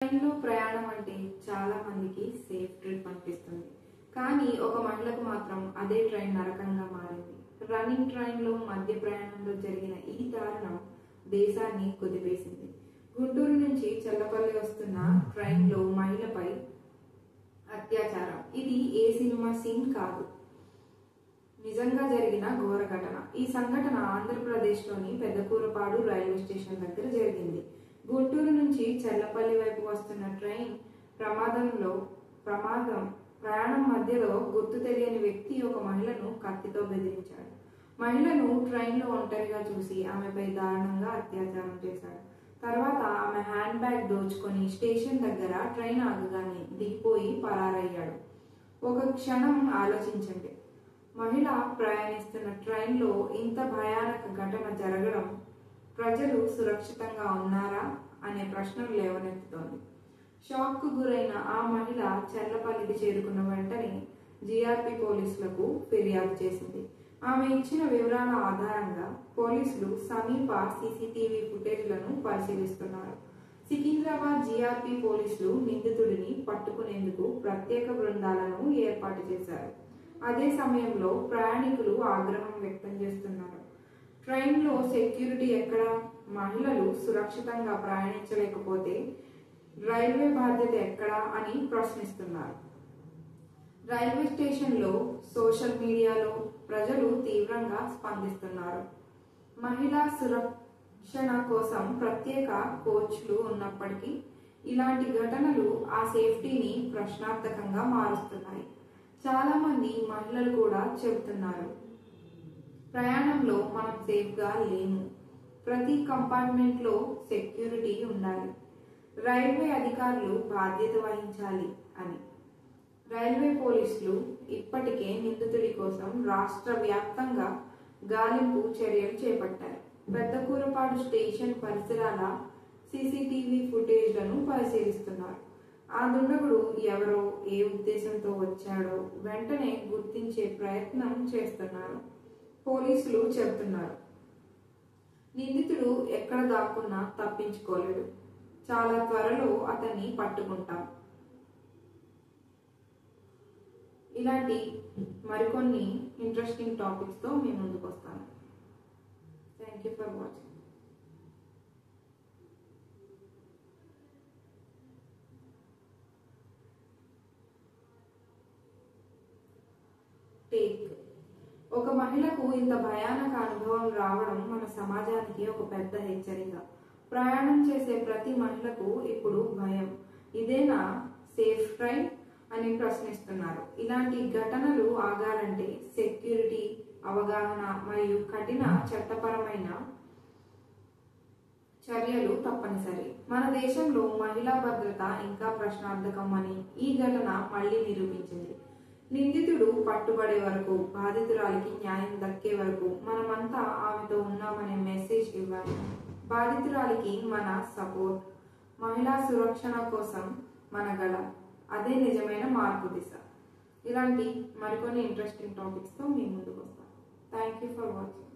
ట్రైన్లో ప్రయాణం అంటే చాలా మందికి సేఫ్ ట్రిప్ అనిపిస్తుంది. కానీ ఒక మహిళకు మాత్రం అదే ట్రైన్ నరకంగా మారింది. రన్నింగ్ ట్రైన్లో మధ్య ప్రయాణంలో జరిగిన ఈ దారుణం దేశాన్ని కుదిపేసింది. గుంటూరు నుంచి చల్లపల్లి వస్తున్న ట్రైన్లో మహిళపై అత్యాచారం. ఇది ఏ సినిమా సీన్ కాదు, నిజంగా జరిగిన ఘోర ఘటన. ఈ సంఘటన ఆంధ్రప్రదేశ్లోని పెద్దకూరపాడు రైల్వే స్టేషన్ దగ్గర జరిగింది. గుంటూరు నుంచి చల్లపల్లి వైపు వస్తున్న ట్రైన్ ప్రయాణం మధ్యలో గుర్తు తెలియని వ్యక్తి ఒక మహిళను కత్తితో బెదిరించాడు. మహిళను ట్రైన్లో ఒంటరిగా చూసి ఆమెపై దారుణంగా అత్యాచారం చేశాడు. తర్వాత ఆమె హ్యాండ్ బ్యాగ్ దోచుకొని స్టేషన్ దగ్గర ట్రైన్ ఆగగానే దిగిపోయి పరారయ్యాడు. ఒక క్షణం ఆలోచించండి, మహిళ ప్రయాణిస్తున్న ట్రైన్లో ఇంత భయానక ఘటన జరగడం ప్రజలు సురక్షితంగా ఉన్నారా అనే ప్రశ్నలు లేవనెత్తుతోంది. షాక్కు గురైన ఆ మహిళ చల్లపల్లికి చేరుకున్న వెంటనే జీఆర్పీ పోలీసులకు ఫిర్యాదు చేసింది. ఆమె ఇచ్చిన వివరాల ఆధారంగా పోలీసులు సమీప సీసీటీవీ ఫుటేజ్లను పరిశీలిస్తున్నారు. సికింద్రాబాద్ జీఆర్పీ పోలీసులు నిందితుడిని పట్టుకునేందుకు ప్రత్యేక బృందాలను ఏర్పాటు చేశారు. అదే సమయంలో ప్రయాణికులు ఆగ్రహం వ్యక్తం చేస్తున్నారు. ట్రైన్లో సెక్యూరిటీ ఎక్కడ? మహిళలు సురక్షితంగా ప్రయాణించలేకపోతే రైల్వే బాధ్యత ఎక్కడా అని ప్రశ్నిస్తున్నారు. రైల్వే స్టేషన్లో, సోషల్ మీడియాలో ప్రజలు తీవ్రంగా స్పందిస్తున్నారు. మహిళా సురక్షణ కోసం ప్రత్యేక కోచ్లు ఉన్నప్పటికీ ఇలాంటి ఘటనలు ఆ సేఫ్టీని ప్రశ్నార్థకంగా మారుస్తున్నాయి. చాలా మంది మహిళలు కూడా చెబుతున్నారు, ప్రయాణంలో మనం సేఫ్గా లేము, ప్రతి కంపార్ట్మెంట్లో సెక్యూరిటీ ఉండాలి, రైల్వే అధికారులు బాధ్యత వహించాలి అని. రైల్వే పోలీసులు ఇప్పటికే నిందితుడి కోసం రాష్ట్ర వ్యాప్తంగా గాలింపు చర్యలు చేపట్టారు. పెద్దకూరపాడు స్టేషన్ పరిసరాల సీసీటీవీ ఫుటేజ్లను పరిశీలిస్తున్నారు. ఆ దుండగుడు ఎవరో, ఏ ఉద్దేశంతో వచ్చాడో వెంటనే గుర్తించే ప్రయత్నం చేస్తున్నారు. పోలీసులు చెబుతున్నారు, నిందితుడు ఎక్కడ దాక్కున్నా తప్పించుకోలేడు, చాలా త్వరలో అతన్ని పట్టుకుంటాం. ఇలాంటి మరికొన్ని ఇంట్రెస్టింగ్ టాపిక్స్తో మీ ముందుకు వస్తాను. Thank you for watching. ఒక మహిళకు ఇంత భయానక అనుభవం రావడం మన సమాజానికి ఒక పెద్ద హెచ్చరిక. ప్రయాణం చేసే ప్రతి మహిళకు ఇప్పుడు భయం. ఇదేనా సేఫ్ ట్రైన్ అని ప్రశ్నిస్తున్నారు. ఇలాంటి ఘటనలు ఆగాలంటే సెక్యూరిటీ, అవగాహన మరియు కఠిన చట్టపరమైన చర్యలు తప్పనిసరి. మన దేశంలో మహిళా భద్రత ఇంకా ప్రశ్నార్థకం అని ఈ ఘటన మళ్లీ నిరూపించింది. నిందితుడు పట్టుబడే వరకు, బాధితురాలికి న్యాయం దక్కే వరకు మనమంతా ఆమెతో ఉన్నామనే మెసేజ్ ఇవ్వాలి. బాధితురాలికి మన సపోర్ట్, మహిళా సురక్షణ కోసం మన గళ, అదే నిజమైన మార్పు దిశ. ఇలాంటి మరికొన్ని ఇంట్రెస్టింగ్ టాపిక్స్తో మీ ముందుకు వస్తాను. Thank you for watching.